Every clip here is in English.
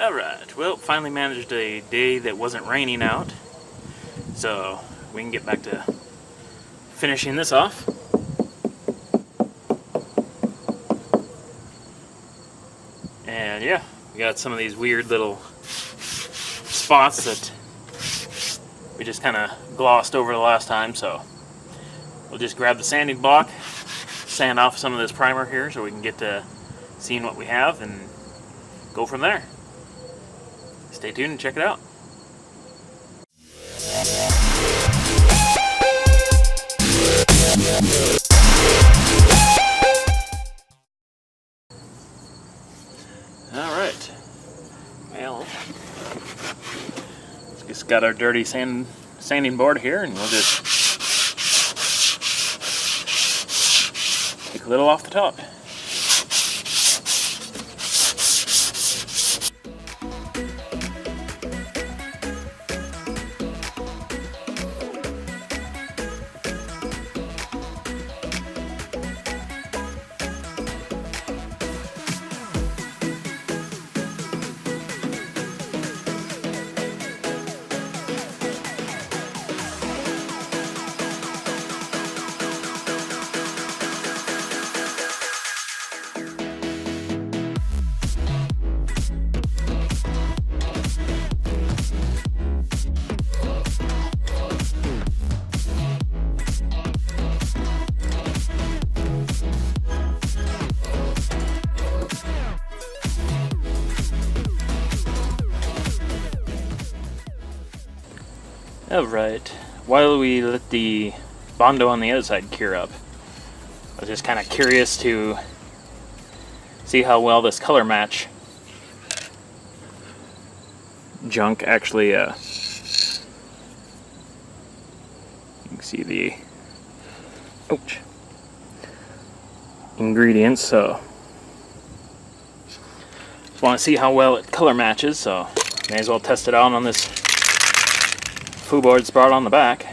Alright, well, finally managed a day that wasn't raining out, so we can get back to finishing this off. And yeah, we got some of these weird little spots that we just kind of glossed over the last time, so we'll just grab the sanding block, sand off some of this primer here so we can get to seeing what we have and go from there. Stay tuned and check it out. Alright, well, just got our dirty sanding board here, and we'll just take a little off the top. Alright, while we let the Bondo on the outside cure up, I was just kind of curious to see how well this color match junk actually, you can see the ingredients, so just want to see how well it color matches, so may as well test it out on this board spot on the back.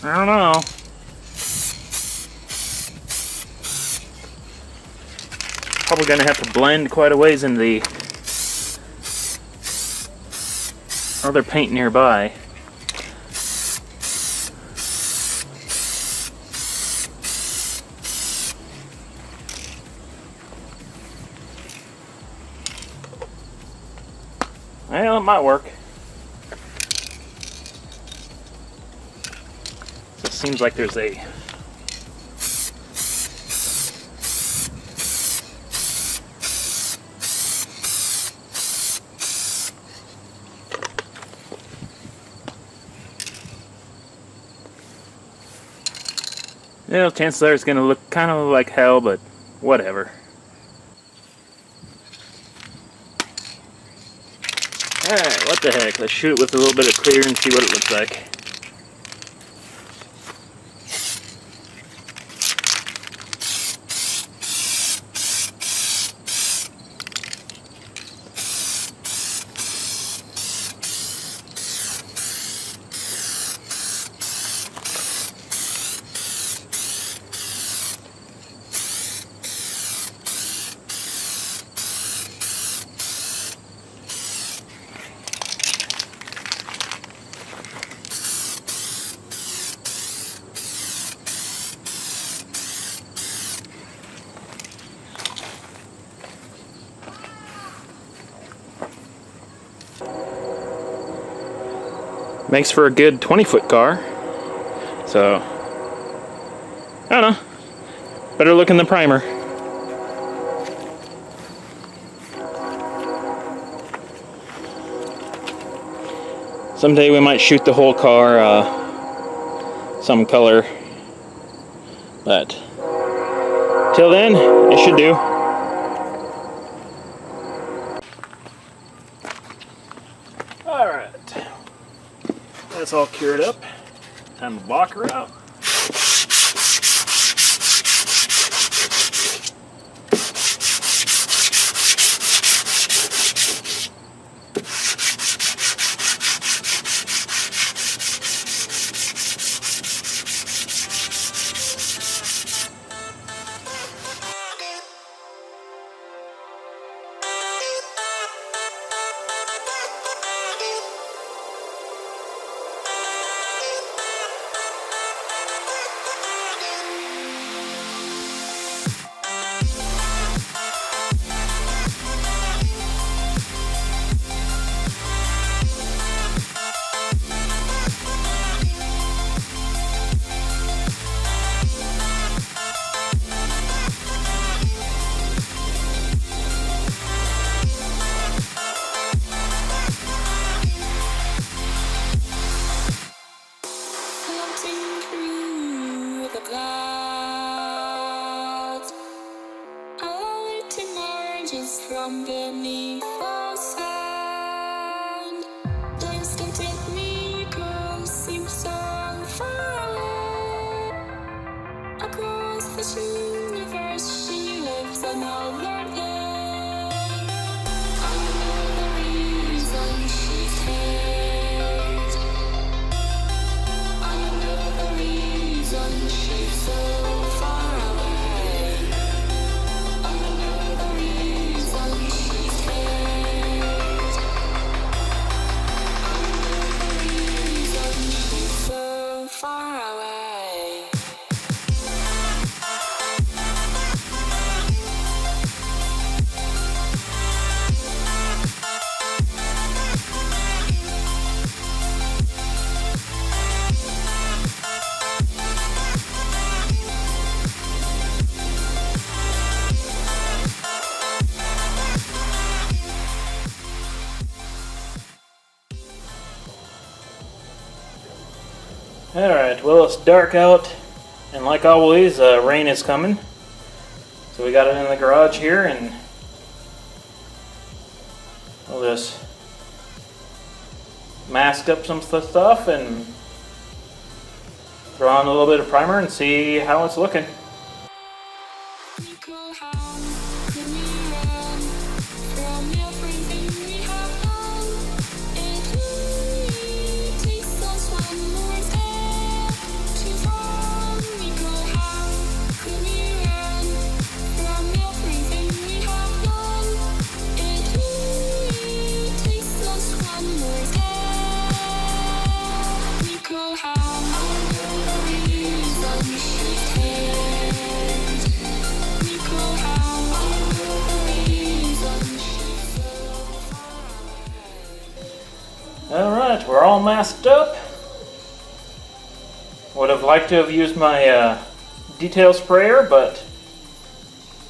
I don't know. Probably gonna have to blend quite a ways in the other paint nearby. Well, it might work. Seems like there's a chances are it's going to look kind of like hell, but whatever. Alright, what the heck, let's shoot it with a little bit of clear and see what it looks like. Makes for a good 20-foot car. So, I don't know. Better looking than primer. Someday we might shoot the whole car some color. But till then, it should do. that's all cured up. Time to block her out. From beneath the sand, distant miracles seem so far away. Across the universe, she lives another day. I know the reason she stays. I know the reason she's so far away. I know the reason she stays. I know the reason she's so far away. Alright, well, it's dark out, and like always, rain is coming. So we got it in the garage here, and we'll just mask up some stuff and throw on a little bit of primer and see how it's looking. Alright, we're all masked up. Would have liked to have used my detail sprayer, but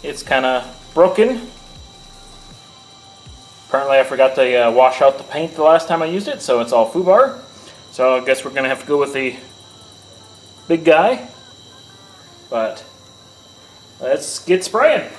it's kind of broken. Apparently I forgot to wash out the paint the last time I used it, so it's all foobar. So I guess we're going to have to go with the big guy. But let's get spraying.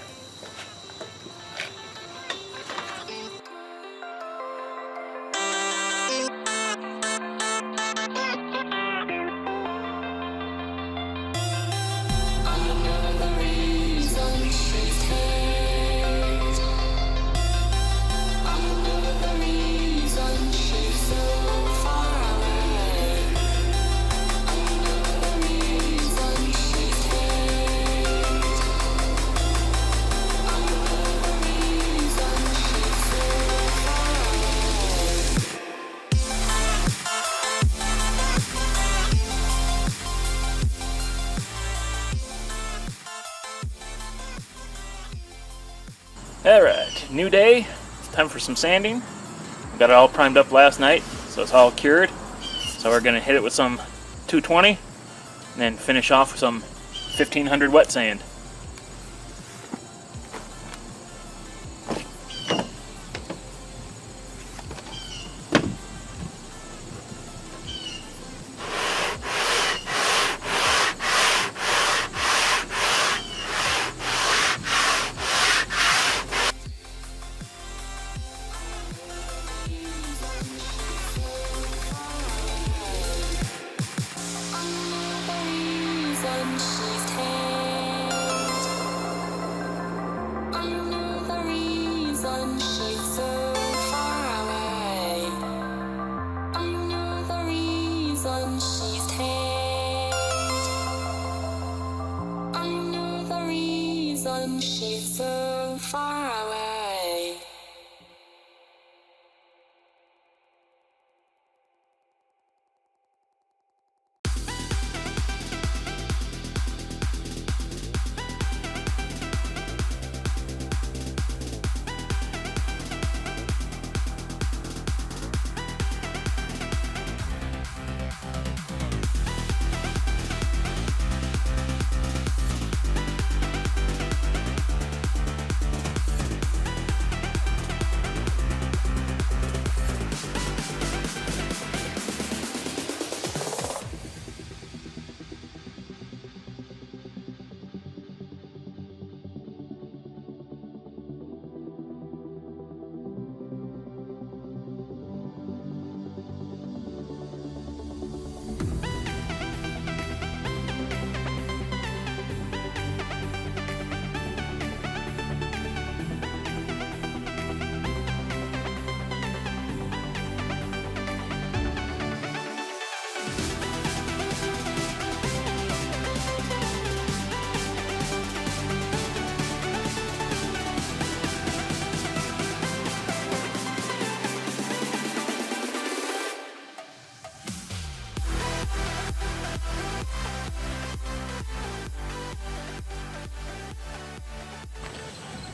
Alright, new day, time for some sanding. We got it all primed up last night, so it's all cured. So we're going to hit it with some 220 and then finish off with some 1500 wet sand. sun, she's so far away.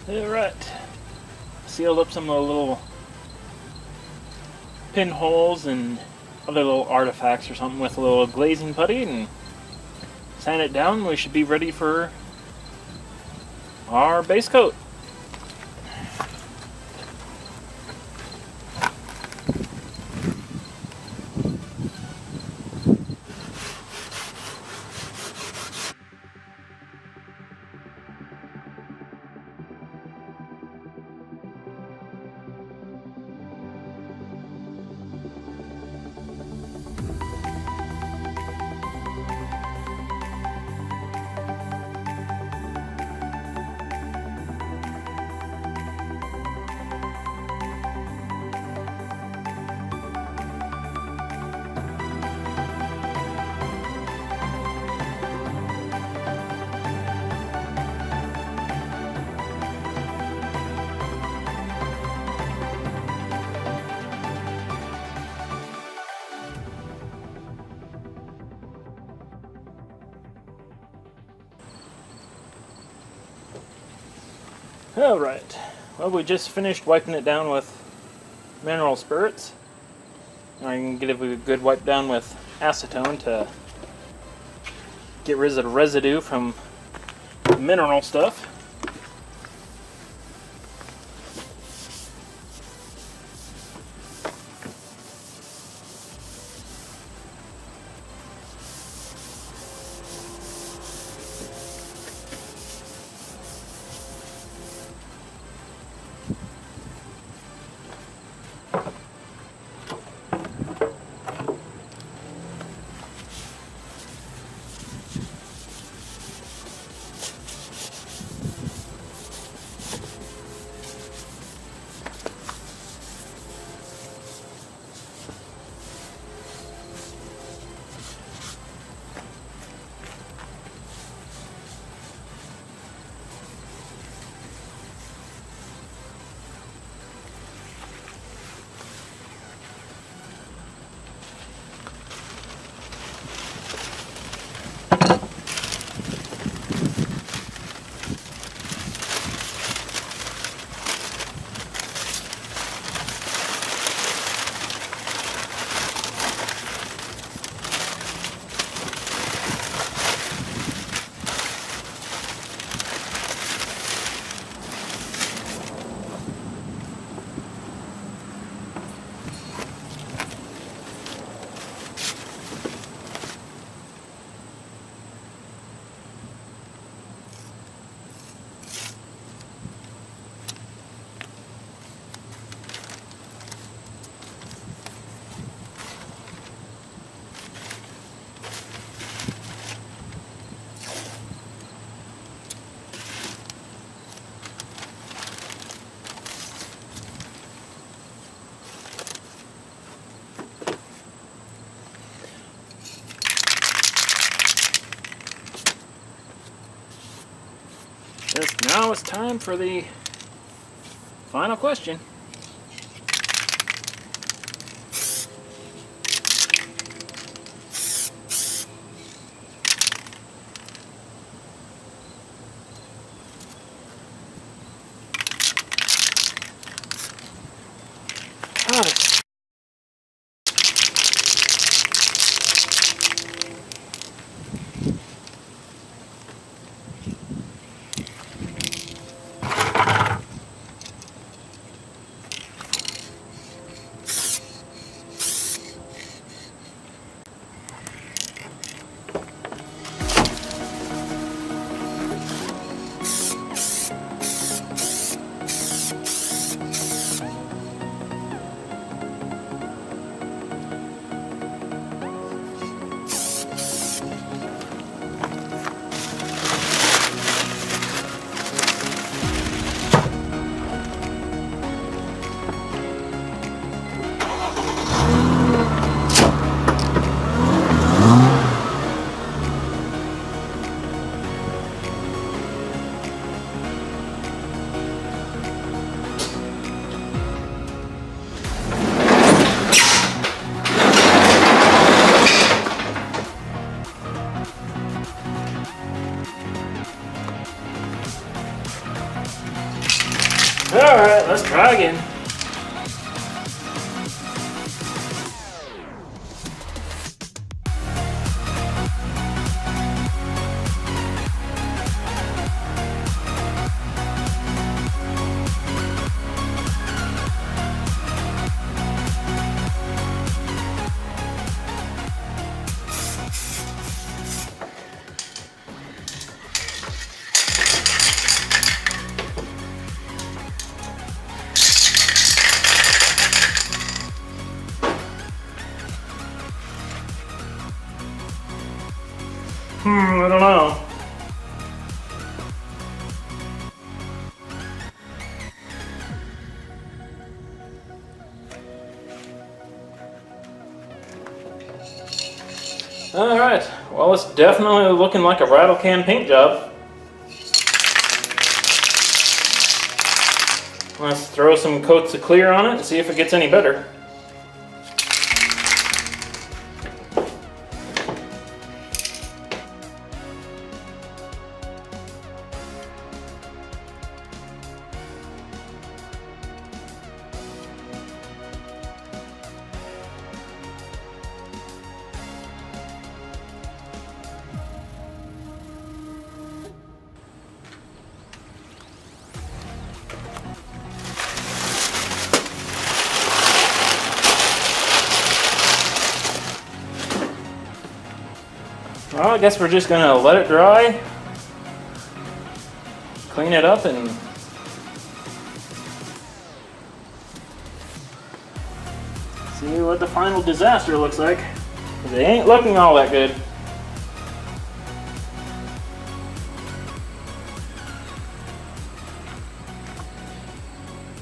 Alright, sealed up some of the little pinholes and other little artifacts or something with a little glazing putty and sand it down. We should be ready for our base coat. Alright, well, we just finished wiping it down with mineral spirits. I can give it a good wipe down with acetone to get rid of the residue from the mineral stuff. Now it's time for the final question. Alright, let's try again. I don't know. Alright, well, it's definitely looking like a rattle can paint job. Let's throw some coats of clear on it and see if it gets any better. Well, I guess we're just gonna let it dry, clean it up, and see what the final disaster looks like. 'Cause it ain't looking all that good.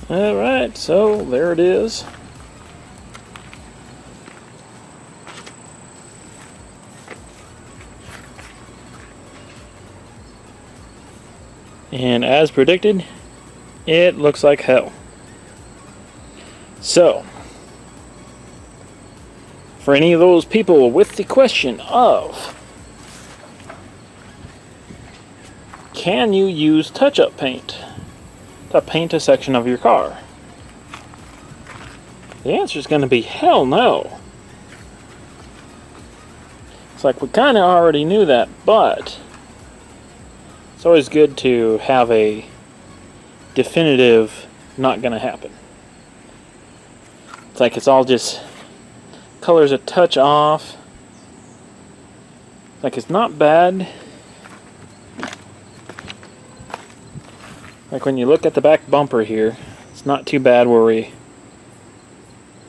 Alright, so there it is. And as predicted, it looks like hell. So, for any of those people with the question of, can you use touch-up paint to paint a section of your car? The answer is going to be hell no. It's like we kind of already knew that, but it's always good to have a definitive not gonna happen. It's like it's all just colors a touch off. Like it's not bad. Like when you look at the back bumper here, it's not too bad where we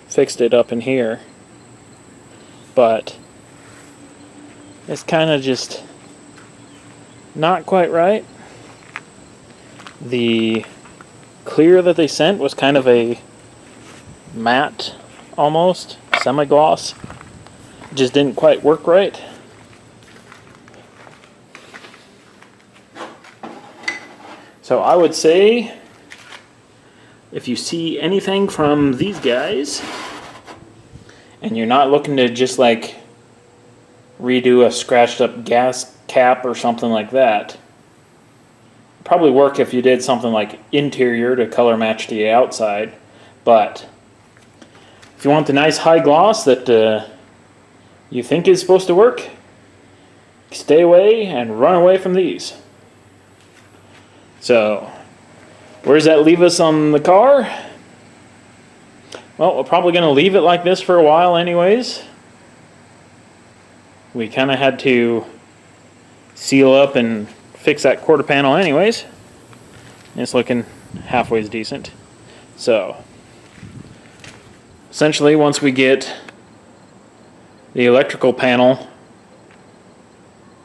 fixed it up in here. But it's kind of just not quite right. The clear that they sent was kind of a matte, almost semi-gloss. Just didn't quite work right. So I would say if you see anything from these guys and you're not looking to just like redo a scratched up gas cap or something like that, it'd probably work if you did something like interior to color match the outside. But if you want the nice high gloss that you think is supposed to work, stay away and run away from these. So, where does that leave us on the car? Well, we're probably going to leave it like this for a while anyways. We kind of had to seal up and fix that quarter panel anyways. It's looking halfway decent. So, essentially once we get the electrical panel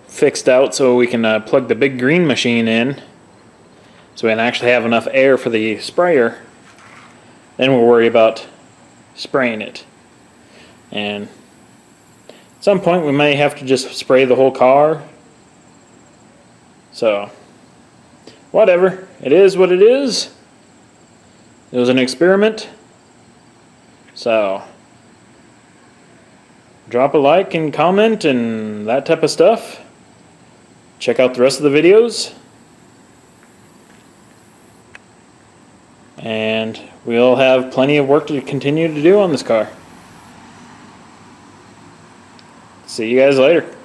fixed out so we can plug the big green machine in so we can actually have enough air for the sprayer, then we'll worry about spraying it. And at some point we may have to just spray the whole car. So whatever, it is what it is. It was an experiment. So drop a like and comment and that type of stuff. Check out the rest of the videos. And we'll have plenty of work to continue to do on this car. See you guys later.